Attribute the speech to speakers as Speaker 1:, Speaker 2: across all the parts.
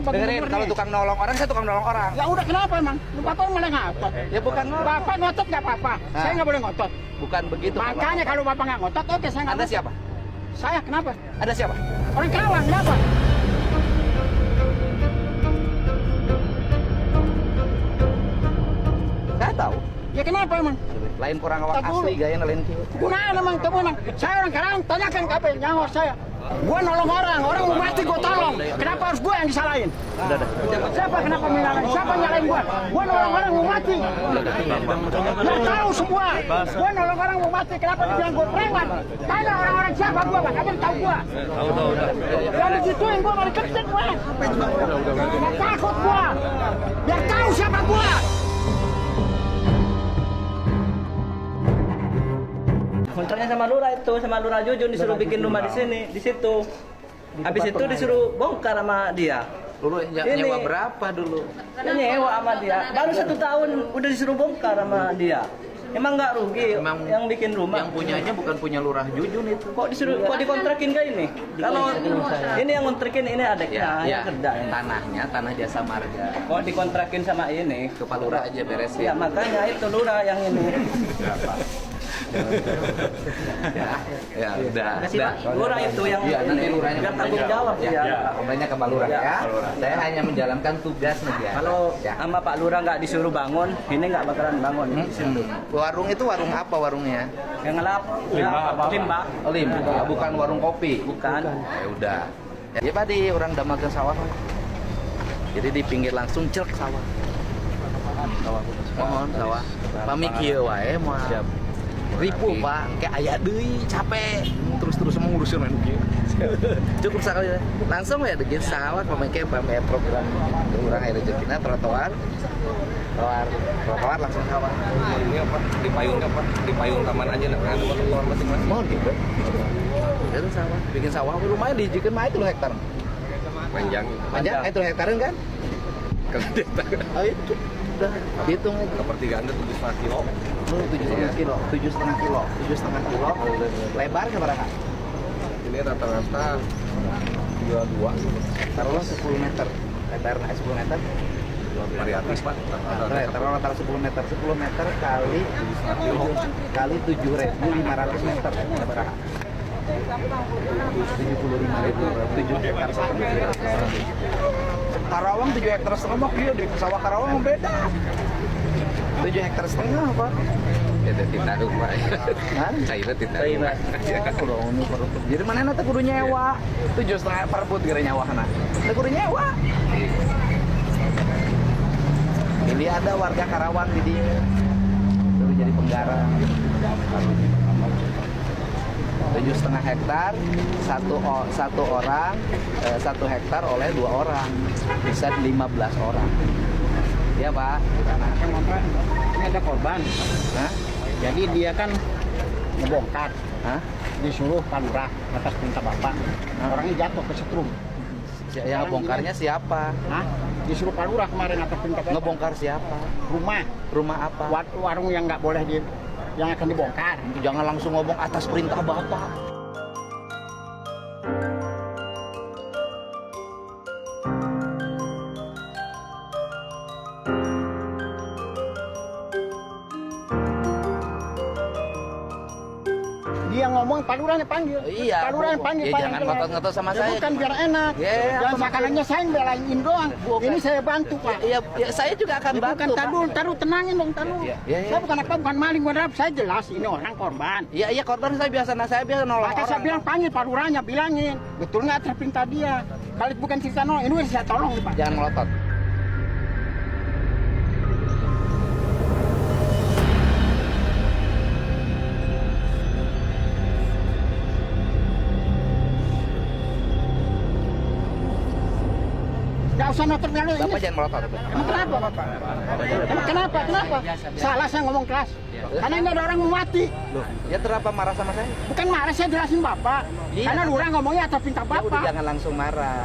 Speaker 1: bagi
Speaker 2: Dengerin,
Speaker 1: gubernur
Speaker 2: kalau
Speaker 1: nih.
Speaker 2: tukang nolong orang, saya tukang nolong orang.
Speaker 1: Ya udah kenapa emang? Lu Bapak malah ngotot.
Speaker 2: Ya bukan nolong.
Speaker 1: Bapak ngotot nggak apa-apa.
Speaker 2: Nah.
Speaker 1: Saya nggak boleh ngotot.
Speaker 2: Bukan begitu.
Speaker 1: Makanya kalau Bapak nggak ngotot, oke saya nggak
Speaker 2: Anda
Speaker 1: ngotot.
Speaker 2: siapa?
Speaker 1: Saya kenapa?
Speaker 2: Ada siapa?
Speaker 1: Orang Karawang, kenapa?
Speaker 2: Saya tahu.
Speaker 1: Ya kenapa emang?
Speaker 2: Lain kurang awak
Speaker 1: Tak dulu.
Speaker 2: asli, gaya lain kieu.
Speaker 1: Gunaan emang temen. Saya orang Karawang, tanyakan KP, nyawa saya. Gua nolong orang mau mati gua tolong. Kenapa harus gua yang disalahin?
Speaker 2: Udah.
Speaker 1: Siapa kenapa menyalahin? Siapa nyalahin gua? Gua nolong orang mau mati. Biar tahu semua. Gua nolong orang mau mati. Kenapa dibilang gua preman? Tanya orang-orang siapa gua, Bang. Apa tahu gua? Yang digituin gua malah kecek gua. Nggak takut gua. Biar tahu siapa gua.
Speaker 3: Kontraknya sama lurah itu, sama lurah Jujun disuruh bikin rumah di sini, di situ. Habis itu disuruh bongkar sama dia.
Speaker 2: Dulu
Speaker 3: Ini.
Speaker 2: nyewa berapa dulu?
Speaker 3: Dia nyewa sama dia. Baru 1 tahun udah disuruh bongkar sama dia. Emang nggak rugi
Speaker 2: Emang
Speaker 3: yang bikin rumah.
Speaker 2: Yang punyanya bukan punya lurah Jujun itu.
Speaker 3: Kok disuruh, kok dikontrakin kayak ini? Kalau ini yang kontrakin ini adiknya, yang kerja ini.
Speaker 2: Tanahnya, tanah jasa marga.
Speaker 3: Kok dikontrakin sama ini?
Speaker 2: Ke Pak Lurah aja beresin.
Speaker 3: Ya makanya itu lurah yang ini.
Speaker 2: Ya, udah.
Speaker 3: Lurah itu yang
Speaker 2: Iya, nanti lurahnya
Speaker 3: biar tanggung jawab
Speaker 2: ya.
Speaker 3: ya.
Speaker 2: Komplainnya ke Pak Lurah
Speaker 3: Ya,
Speaker 2: ya.
Speaker 3: Pak Lurah.
Speaker 2: Saya hanya menjalankan tugas negara.
Speaker 3: Kalau
Speaker 2: ya.
Speaker 3: sama Pak Lurah nggak disuruh bangun, ini nggak bakalan bangun di situ.
Speaker 2: Warung itu warung apa warungnya?
Speaker 3: Yang ngelap, limbah.
Speaker 2: Oh, limbah, bukan warung kopi.
Speaker 3: Bukan.
Speaker 2: Ya udah. Ya Pak, di orang dagang sawah. Jadi di pinggir langsung cerk sawah. Mohon sawah. Pami kieu wae moal. Ribu Pak, kayak aya deui capek. Terus mengurusin anu kieu. Cukup sekali langsung ya deukeut sawah pamake program urang aya rezekina trotoar langsung sawah.
Speaker 4: Ini apa? Di payung taman aja nak ada trotoar masing-masing.
Speaker 2: Mohon gitu. Itu sawah, bikin sawah rumahnya dijikeun mah 3 hektar.
Speaker 4: Panjang.
Speaker 2: Panjang 3 hektaran kan?
Speaker 4: Kalau
Speaker 2: Oh itu udah hitung aja.
Speaker 4: pertigaan itu 7,5 kilo.
Speaker 2: 7,5 kilo, 7,5 kilo, 7,5 kilo. Lebar seberapa?
Speaker 4: Ini rata-rata 22
Speaker 2: Taruhlah 10 meter. Lebarnya 10 meter.
Speaker 4: variatif Pak.
Speaker 2: Taruhlah antara 10 meter. 10 meter kali 7.500 meter. Berapa? 75.000, 7 hektar setengah. Karawang 7 hektar setengah mah dia di sawah Karawang beda. 7 hektar setengah apa?
Speaker 4: Ya tidak Pak.
Speaker 2: Hah?
Speaker 4: Cairnya tidak.
Speaker 2: Jadi mana nanti kudu nyewa 7,5 per foot gara nyawahna. Nanti kudu nyewa. Ini ada warga Karawang di dieu. Dulu jadi penggarap. 7,5 hektar, satu orang, 1 hektar oleh 2 orang, bisa 15 orang. Iya Pak.
Speaker 1: Ini ada korban.
Speaker 2: Hah?
Speaker 1: Jadi dia kan ngebongkar.
Speaker 2: Hah?
Speaker 1: Disuruh Pak Lurah atas perintah Bapak. Orangnya jatuh ke setrum.
Speaker 2: Yang ngebongkarnya siapa?
Speaker 1: Hah? Disuruh Pak Lurah kemarin atas perintah Bapak.
Speaker 2: Ngebongkar siapa?
Speaker 1: Rumah,
Speaker 2: Rumah apa?
Speaker 1: warung yang nggak boleh yang akan dibongkar.
Speaker 2: Jangan langsung ngomong atas perintah Bapak.
Speaker 1: Dia ngomong Pak Lurahnya panggil.
Speaker 2: Iya.
Speaker 1: Pak Lurahnya panggil.
Speaker 2: Ya,
Speaker 1: Pak,
Speaker 2: jangan
Speaker 1: yang
Speaker 2: ngotot-ngotot sama
Speaker 1: ya,
Speaker 2: saya.
Speaker 1: bukan biar enak.
Speaker 2: Ya,
Speaker 1: Jangan
Speaker 2: apa
Speaker 1: seakan-akannya saya yang belain doang. Ini saya bantu Pak.
Speaker 2: Iya, ya, saya juga akan
Speaker 1: Ya,
Speaker 2: bantu.
Speaker 1: bukan taruh tenangin dong taruh.
Speaker 2: Iya, iya.
Speaker 1: Saya bukan apa, bukan maling, benar. Saya jelas ini orang korban.
Speaker 2: Iya, iya korban saya biasa nolong
Speaker 1: Maka saya
Speaker 2: orang.
Speaker 1: bilang panggil Pak Lurahnya, bilangin. Betul nggak atas perintah dia? Kalau bukan cerita nolong, ini udah saya tolong nih Pak.
Speaker 2: Jangan melotot.
Speaker 1: Nggak usah noter dulu ini.
Speaker 2: Bapak jangan melotot.
Speaker 1: Emang kenapa? Emang kenapa? Kenapa? Salah saya ngomong keras. Karena ini ada orang mau mati.
Speaker 2: Loh, ya terapa marah sama saya?
Speaker 1: Bukan marah, saya jelasin Bapak.
Speaker 2: Iya.
Speaker 1: Karena Lurah ngomongnya atas perintah
Speaker 2: Ya udah
Speaker 1: Bapak.
Speaker 2: jangan langsung marah.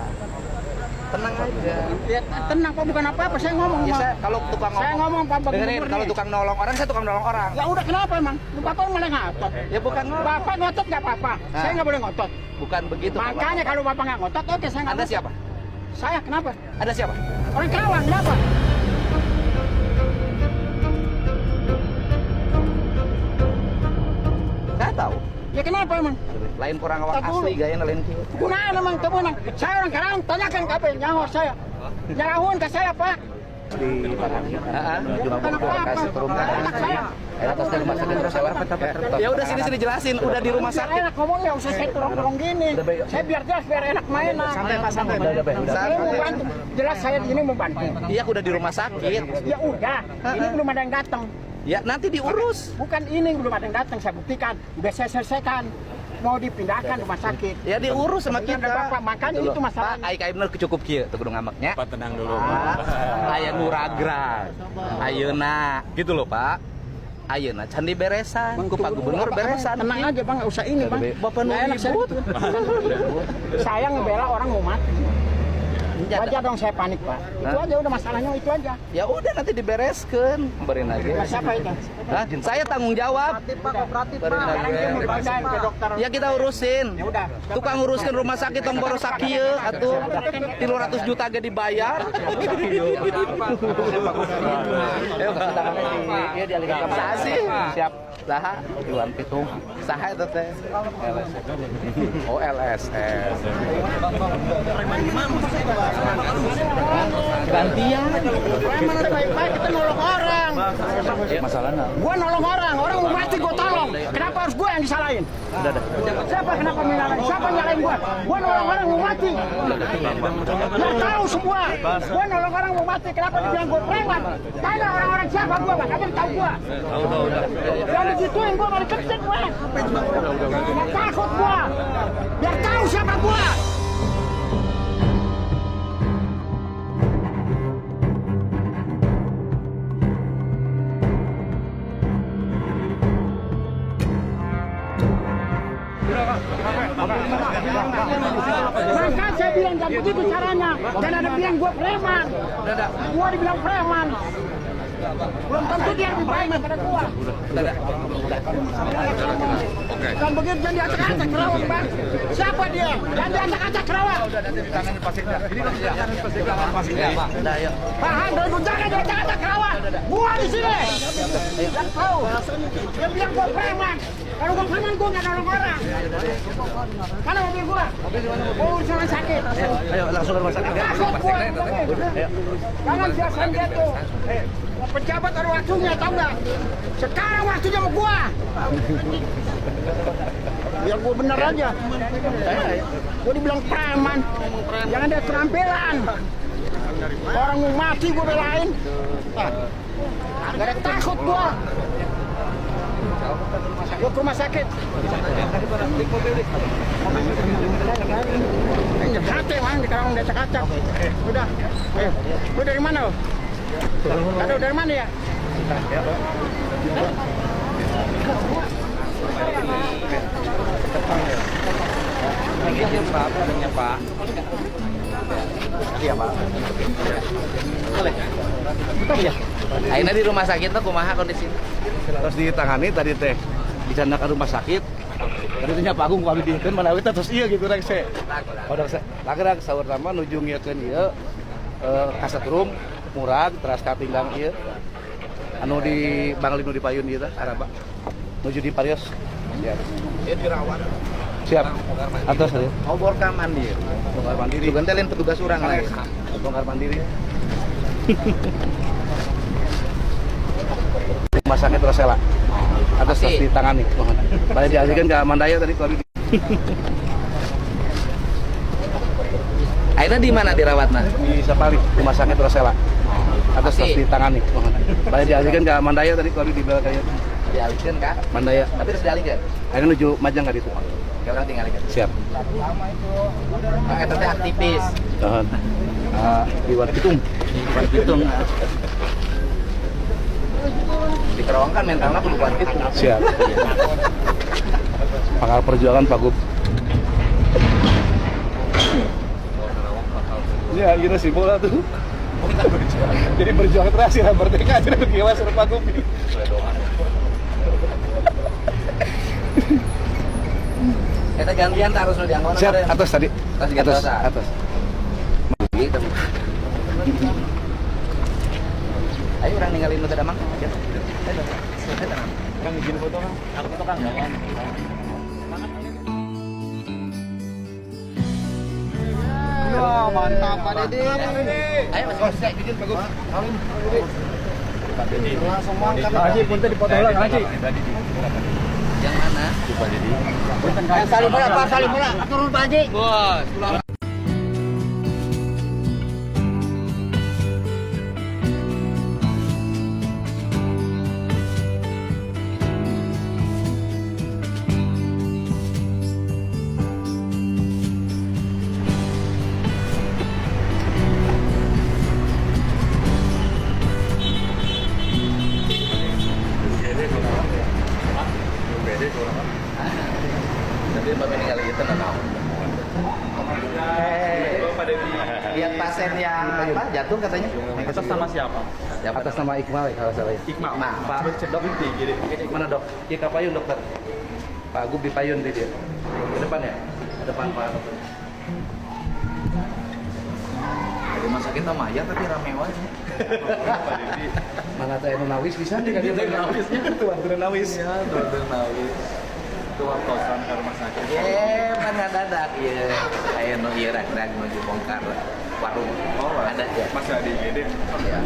Speaker 2: Tenang aja.
Speaker 1: Ya, tenang kok, bukan apa-apa, saya ngomong.
Speaker 2: Ya,
Speaker 1: Pak.
Speaker 2: saya, kalau tukang
Speaker 1: Saya ngomong Pak Bagi
Speaker 2: dengerin,
Speaker 1: Gubernur
Speaker 2: kalau
Speaker 1: nih.
Speaker 2: tukang nolong orang, saya tukang nolong orang.
Speaker 1: Ya udah kenapa emang? Lu Bapak malah ngotot.
Speaker 2: Ya bukan nolong.
Speaker 1: Bapak ngotot nggak apa-apa.
Speaker 2: Nah.
Speaker 1: Saya nggak boleh ngotot.
Speaker 2: Bukan begitu.
Speaker 1: Makanya kalau Bapak nggak ngotot, oke saya nggak
Speaker 2: Anda
Speaker 1: ngotot.
Speaker 2: siapa?
Speaker 1: Saya kenapa?
Speaker 2: Ada siapa?
Speaker 1: Orang Karawang, kenapa?
Speaker 2: Saya tahu.
Speaker 1: Ya kenapa emang?
Speaker 2: Lain orang awak asli gaya lain kieu.
Speaker 1: Kunaon emang temenang? Saya orang Karawang, tanyakan ke apa nyawa saya. Nyarahun ke saya, Pak.
Speaker 2: Di Heeh, cuma mau kasih turun kan.
Speaker 1: Anak saya.
Speaker 2: Atas dari rumah sakit terus saya ya udah sini jelasin, udah di rumah
Speaker 1: Biar
Speaker 2: sakit.
Speaker 1: enak ngomong, nggak usah saya dorong-dorong gini. Saya biar jelas, biar enak mainan.
Speaker 2: Santai Pak, santai.
Speaker 1: Saya mau bantu. Jelas saya ini mau bantu.
Speaker 2: Iya, udah di rumah sakit.
Speaker 1: Ya udah, ini belum ada yang datang.
Speaker 2: Ya nanti diurus.
Speaker 1: Bukan ini belum ada yang datang, saya buktikan. Udah saya selesaikan. Mau dipindahkan rumah sakit.
Speaker 2: Ya diurus sama kita.
Speaker 1: Bapak, makanya itu masalahnya.
Speaker 2: Pak, ai bener cukup kieu teu kudu ngamaknya.
Speaker 4: Pak tenang dulu.
Speaker 2: Aya nuragra. Ayeuna gitu loh, Pak. Ayeuna can diberesan, ku Pak Gubernur beresan.
Speaker 1: Tenang aja Bang, nggak usah ini Bang.
Speaker 2: Bapak nu
Speaker 1: Nggak enak saya.
Speaker 2: ribut.
Speaker 1: Saya ngebela orang mau mati. Wajar dong saya panik Pak. Itu aja udah masalahnya itu aja.
Speaker 2: Ya udah nanti dibereskeun, berin aja.
Speaker 1: Siapa itu?
Speaker 2: Hah? Saya tanggung jawab.
Speaker 1: Kooperatif Pak.
Speaker 2: Berin
Speaker 1: Sekarang dia mau
Speaker 2: aja.
Speaker 1: dipindahin ke dokter.
Speaker 2: Ya kita urusin.
Speaker 1: Ya udah.
Speaker 2: Tukang nguruskeun rumah sakit tong boros sakieu atuh 300 juta ge dibayar. Ayo kasih tangannya di dia di saha sih? Siap. Saha? Iwan Pitung. Saha eta teh? Oh LSS. Gantian.
Speaker 1: Preman ada baik-baik, kita nolong orang.
Speaker 2: Masalahnya.
Speaker 1: Gua nolong orang mau mati gua tolong. Kenapa harus gua yang disalahin? Siapa kenapa menyalahin? Siapa nyalahin gua? Gua nolong orang mau mati. Biar tahu semua. Gua nolong orang mau mati, kenapa dibilang gua preman? Tanya orang-orang siapa gua, Bang. Apa yang tahu gua? Jangan digituin gua, malah kecil gua. Nggak takut gua. Biar tahu siapa gua. Maka saya bilang jangan begitu caranya. Dan ada bilang gua preman. Gua dibilang preman. Belum tentu dia lebih baik daripada gua. Dan begitu jangan diacak-acak Kerawang, Bang. Siapa dia? Jangan diacak-acak Kerawang. Paham, dan jangan diacak-acak Kerawang. Gua di sini. Yang tahu. Dia bilang gua preman. Kalau gua preman gua nggak nolong orang. Mana mobil gua? Oh, urusan sakit.
Speaker 2: Ayo langsung ke rumah sakit.
Speaker 1: Takut gua. Jangan siasain dia tuh. Pejabat ada waktunya, tahu nggak? Sekarang waktunya sama gua. Biar gua bener aja. Gua dibilang preman. Jangan ada keterampilan. Orang mau mati gua belain. Gak ada takut gua. Gua ke rumah sakit. Ini hati Bang, di Karawang desa kacang. Udah. Ayo. Lu dari mana lo? Aduh, dari mana ya?
Speaker 2: Pak. Iya, Pak. Boleh. Iya. Akhirnya di rumah sakit tuh kumaha kondisi.
Speaker 5: Terus ditangani tadi teh dicandak ke rumah sakit. Tadi teh Pak Agung kami dikeun mana we terus iya gitu rek se. Padahal lagerak saur nama nuju ngiekeun ieu kasetrum murag teras ka pinggang ieu. Anu di Bangli nu di Payun ieu teh Araba. Nuju di Parios. Siap.
Speaker 2: Dia dirawat.
Speaker 5: Siap. Atas ya.
Speaker 2: Mau bongkar mandiri.
Speaker 5: Bongkar mandiri.
Speaker 2: Juga lain petugas urang lagi.
Speaker 5: Bongkar mandiri. Rumah sakit Rosela. Atas terus ditangani. Mohon. Balik dialihkan ke Mandaya tadi kalau
Speaker 2: Akhirnya di mana dirawatnya?
Speaker 5: di Sapali, Rumah sakit Rosela. Atas terus ditangani. Mohon. Balik dialihkan ke Mandaya tadi kalau di Belakaya.
Speaker 2: Dialihkan kak?
Speaker 5: Mandaya.
Speaker 2: Tapi harus dialihkan?
Speaker 5: Akhirnya menuju Majang kali itu.
Speaker 2: Ya orang tinggal ikan.
Speaker 5: Siap.
Speaker 2: Itu teh aktivis.
Speaker 5: Iwan Pitung.
Speaker 2: Iwan Pitung. Di Kerawang kan mentalnya perlu kuat itu.
Speaker 5: Siap. Pangkal perjuangan Pak Gub. Ya, gini sih bola tuh. Jadi berjuang terakhir merdeka aja dapat kiawas sama Pak Gub.
Speaker 2: Kita gantian harus diangkut.
Speaker 5: Siap, atas tadi.
Speaker 2: Atas.
Speaker 5: Atas.
Speaker 2: itu. Ayo orang ninggalin motor damang. Ya.
Speaker 3: Kang izin foto Kang. Aku foto Kang. Jangan.
Speaker 1: Ya, mantap Pak Dedi.
Speaker 2: Ayo Mas saya izin bagus.
Speaker 3: Pak Dedi.
Speaker 1: Langsung mangkat.
Speaker 3: Haji punten dipoto ulang Haji.
Speaker 2: Yang mana?
Speaker 3: Pak Dedi.
Speaker 1: Salim bola Pak, salim bola. Turun Pak Haji.
Speaker 2: Bos, tapi bapak ini kali kita nggak tahu. Lihat pasien yang apa jatuh katanya?
Speaker 3: Atas nama siapa?
Speaker 2: Ya, atas nama Iqmal kalau salah.
Speaker 3: Iqmal.
Speaker 2: Nah, Pak Dok, mana Dok? Di Kapayun dokter. Pak Gub di Payun di dia. Ke depan ya? Ke depan Pak dokter. Di rumah sakit sama ya tapi rame aja. Mana teh nawis bisa di kan dia nawisnya tuan nawis. Ya, tuan nawis.
Speaker 3: Tuan kosan ke rumah sakit.
Speaker 2: Ye, mana dadak ya. Ayo no ieu rag-rag menuju bongkar warung.
Speaker 3: Oh,
Speaker 2: ada ya.
Speaker 3: Masih ada ide.
Speaker 2: Ya.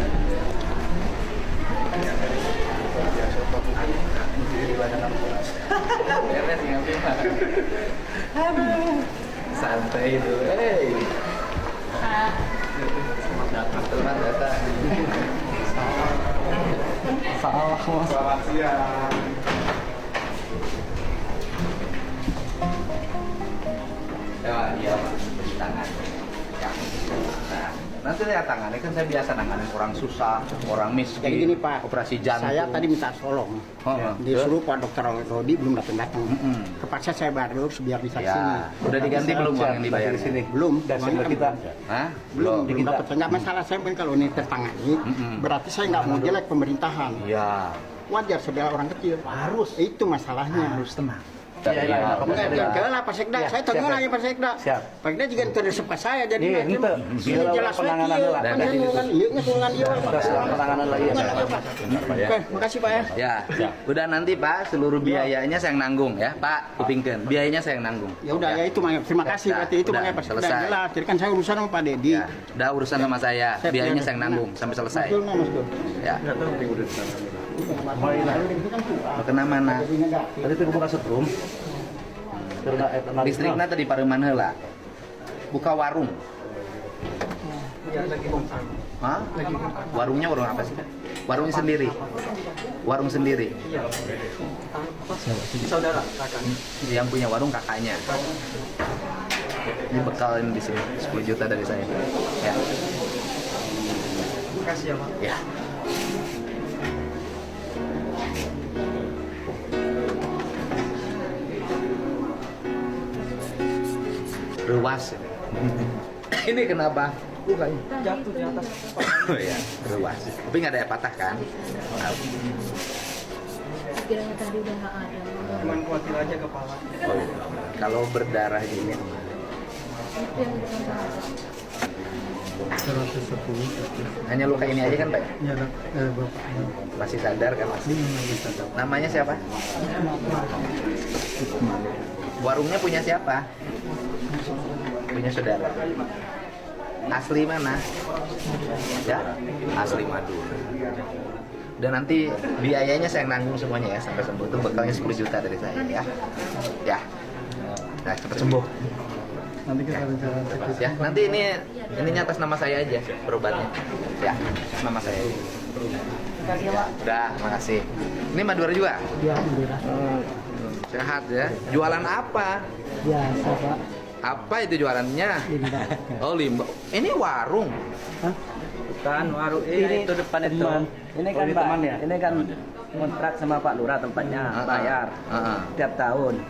Speaker 2: Santai itu. Selamat datang. Selamat datang.
Speaker 3: Salah Mas. Selamat siang.
Speaker 2: Ya, iya Pak. Beri tangan. Ya. Nah, nanti lihat tangannya kan saya biasa nanganin orang susah, orang miskin.
Speaker 1: Kayak gini Pak,
Speaker 2: Operasi jantung.
Speaker 1: saya tadi minta tolong. Disuruh Pak Dokter Rodi belum datang. Terpaksa saya bayar biar bisa
Speaker 2: Ya,
Speaker 1: sini.
Speaker 2: udah diganti belum uang yang dibayar di sini?
Speaker 1: Belum.
Speaker 5: Dan
Speaker 1: Uangnya
Speaker 5: kita
Speaker 2: Hah?
Speaker 1: belum dapat. Enggak masalah saya pun kalau ini tertangani, berarti saya nggak mau jelek pemerintahan.
Speaker 2: Iya.
Speaker 1: Wajar sebela orang kecil. Harus. Itu masalahnya.
Speaker 2: Harus tenang.
Speaker 1: Iya, lah Pak Sekda, saya tengok lagi Pak Sekda.
Speaker 5: Siap.
Speaker 1: Pak Sekda juga terdesak pas saya jadi
Speaker 5: Iya, ente.
Speaker 1: ini jelas
Speaker 5: Penanganan
Speaker 1: lagi.
Speaker 5: lah.
Speaker 1: Penanganan iya.
Speaker 5: penanganan lagi ya.
Speaker 1: Oke, makasih Pak ya.
Speaker 2: Ya, udah nanti Pak seluruh biayanya saya yang nanggung ya Pak Kupingkeun. Biayanya saya yang nanggung.
Speaker 1: Ya udah ya itu Mang. Terima kasih berarti itu
Speaker 2: Udah,
Speaker 1: makanya Pak Sekda
Speaker 2: selesai.
Speaker 1: jelas. Jadi kan saya urusan sama Pak Dedi.
Speaker 2: Ya, udah urusan sama saya.
Speaker 1: Saya
Speaker 2: Biayanya
Speaker 1: punya-
Speaker 2: saya yang nanggung sampai selesai.
Speaker 1: Mas Dul.
Speaker 2: Ya. Mau kena mana?
Speaker 5: Tadi itu buka setrum.
Speaker 2: Listriknya tadi pareman heula. Buka warung. Hah? Warungnya warung apa sih? Warungnya sendiri. Warung sendiri.
Speaker 3: Saudara, kakaknya.
Speaker 2: Yang punya warung kakaknya. Ini bekal ini di sini 10 juta dari saya. Ya.
Speaker 3: Makasih ya Pak.
Speaker 2: Ya. Ruas. Ini kenapa? Bukannya
Speaker 3: Jatuh di atas.
Speaker 2: oh ya, ruas. Tapi nggak ada yang patah kan?
Speaker 6: Kiranya tadi udah nggak ada.
Speaker 3: Cuman khawatir aja kepala.
Speaker 2: Oh, iya. Kalau berdarah gini,
Speaker 6: Itu yang di depan sana.
Speaker 2: hanya luka ini aja kan Pak?
Speaker 3: Iya, Dok.
Speaker 2: Masih sadar kan Mas? Namanya siapa? Warungnya punya siapa? Punya saudara. Asli mana? Ya, asli Madura. Dan nanti biayanya saya yang nanggung semuanya ya sampai sembuh. Itu bekalnya 10 juta dari saya ya. Ya. Nah, cepat sembuh.
Speaker 3: Nanti kita bicara.
Speaker 2: Ya, nanti ini atas nama saya aja berobatnya. Ya, atas nama saya. Ya, udah, makasih. Ini Madura juga?
Speaker 1: Iya, alhamdulillah.
Speaker 2: Sehat ya. Jualan apa?
Speaker 1: Biasa Pak.
Speaker 2: Apa itu jualannya? Oh, limbah. Ini warung.
Speaker 3: Bukan warung ini itu depan itu. Ini kan Pak,
Speaker 5: teman ya?
Speaker 3: ini kan kontrak sama Pak Lurah tempatnya, bayar tiap tahun.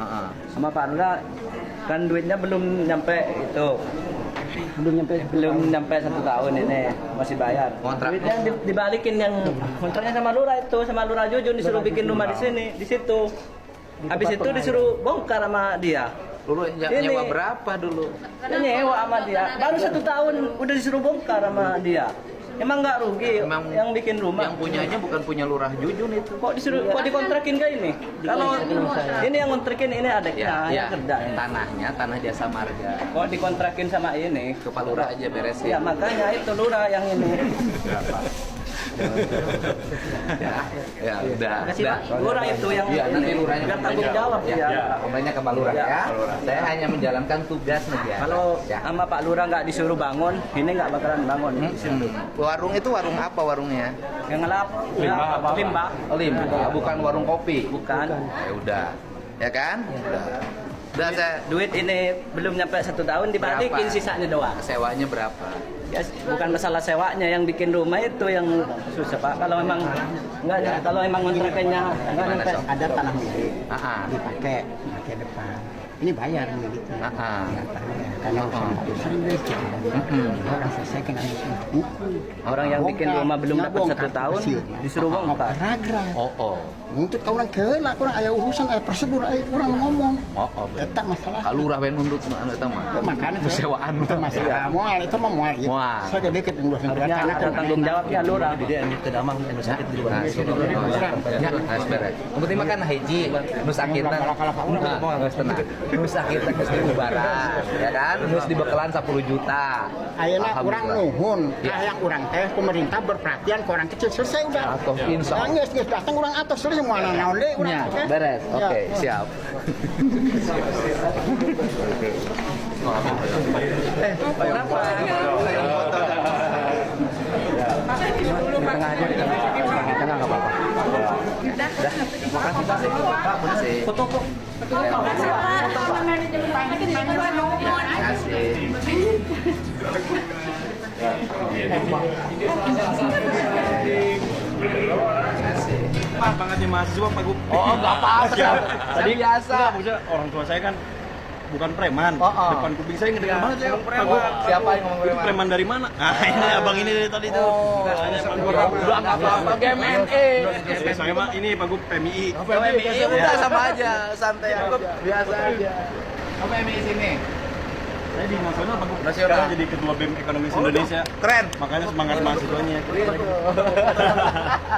Speaker 3: Sama Pak Lurah kan duitnya belum nyampe itu. Belum nyampe 1 tahun ini masih bayar.
Speaker 2: Kontrak.
Speaker 3: Duitnya dibalikin yang kontraknya sama Lurah itu, sama Lurah Jujun disuruh bikin rumah di sini, di situ. Habis itu disuruh bongkar sama dia.
Speaker 2: Dulu nyewa berapa dulu?
Speaker 3: Nyewa sama dia. Baru 1 tahun udah disuruh bongkar sama dia. Emang nggak rugi yang bikin rumah?
Speaker 2: Yang punyanya bukan punya Lurah Jujun itu.
Speaker 3: Kok dikontrakin ke ini? Kalau ini yang kontrakin ini adiknya yang kerja.
Speaker 2: Tanahnya tanah Jasa Marga.
Speaker 3: Kok dikontrakin sama ini?
Speaker 2: Ke Pak Lurah aja beresin.
Speaker 3: Ya makanya itu Lurah yang ini.
Speaker 2: Ya udah.
Speaker 3: Lurah itu yang
Speaker 2: nanti Lurahnya
Speaker 3: biar tanggung jawab ya.
Speaker 2: Komplainnya ke Pak Lurah ya. Saya hanya menjalankan tugas negara.
Speaker 3: Kalau sama Pak Lurah nggak disuruh bangun, ini nggak bakalan bangun.
Speaker 2: Warung itu warung apa warungnya?
Speaker 3: Yang ngelap, limbah.
Speaker 2: Limbah, bukan warung kopi.
Speaker 3: Bukan.
Speaker 2: Ya udah. Ya kan? Udah saya
Speaker 3: Duit ini belum nyampe 1 tahun dibalikin sisanya doang.
Speaker 2: sewanya berapa?
Speaker 3: Ya, bukan masalah sewanya yang bikin rumah itu yang susah Pak. Kalau memang enggak, kalau emang kontrakannya enggak nyampe
Speaker 1: Ada tanah milik,
Speaker 2: Ah,
Speaker 1: dipakai depan. Ini bayar milik. Karena sering lecet. Orang selesai kena hukum.
Speaker 3: orang yang bikin rumah belum dapat 1 tahun disuruh bongkar.
Speaker 1: Ragra.
Speaker 2: Oh.
Speaker 1: Untuk orang keula, orang ayah urusan, ayah prosedur, ayah orang ngomong. Tetap masalah.
Speaker 2: Kalau Lurah ben nunduk anu eta mah.
Speaker 1: Makanya
Speaker 2: Persewaan
Speaker 1: itu masalah. Mual itu mah mual. gitu.
Speaker 2: Mual.
Speaker 1: Saya deket dengan
Speaker 3: Harusnya ada tanggung jawabnya Lurah.
Speaker 5: Dia yang kedamang yang sakit di luar.
Speaker 2: Ya, beres. Yang penting mah kan hiji, nu sakit geus tenang. Nu sakit geus dibubaran, ya kan? Geus dibekalan 10 juta.
Speaker 1: Ayeuna urang nuhun, yang urang teh pemerintah berperhatian ke orang kecil selesai udah.
Speaker 2: Atuh insya Allah.
Speaker 1: Geus datang urang atas terus mana naon deui urang.
Speaker 2: Ya, beres. Oke, siap.
Speaker 3: Kenapa?
Speaker 2: Tengah enggak apa-apa. Makasih Pak. Makasih.
Speaker 3: Foto.
Speaker 7: Banget nih mahasiswa Pak Gup.
Speaker 2: Oh, enggak apa-apa. Tadi biasa.
Speaker 7: Maksudnya orang tua saya kan bukan preman. Depan kuping saya ngedengar banget saya Pak Gup.
Speaker 2: Siapa yang ngomong preman?
Speaker 7: Preman dari mana? Ah, ini abang ini dari tadi tuh.
Speaker 2: Udah enggak apa-apa. GMNE.
Speaker 7: Saya mah ini Pak Gup PMI.
Speaker 2: PMI udah sama aja, santai aja. Biasa aja. Apa PMI sini?
Speaker 7: Saya di nasional Pak Gup.
Speaker 2: Nasional.
Speaker 7: Sekarang jadi ketua BEM Ekonomi Indonesia.
Speaker 2: Keren.
Speaker 7: Makanya semangat mahasiswanya.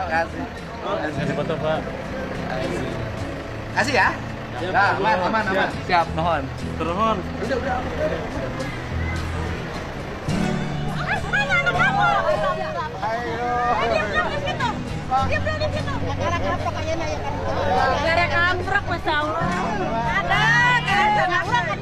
Speaker 2: Kasih.
Speaker 7: Kasih foto Pak.
Speaker 2: Kasih ya. Nah, aman. Siap, mohon.
Speaker 7: Terhon.
Speaker 2: Udah.
Speaker 6: Gara kamprok masya Allah. Ada, gara kamprok.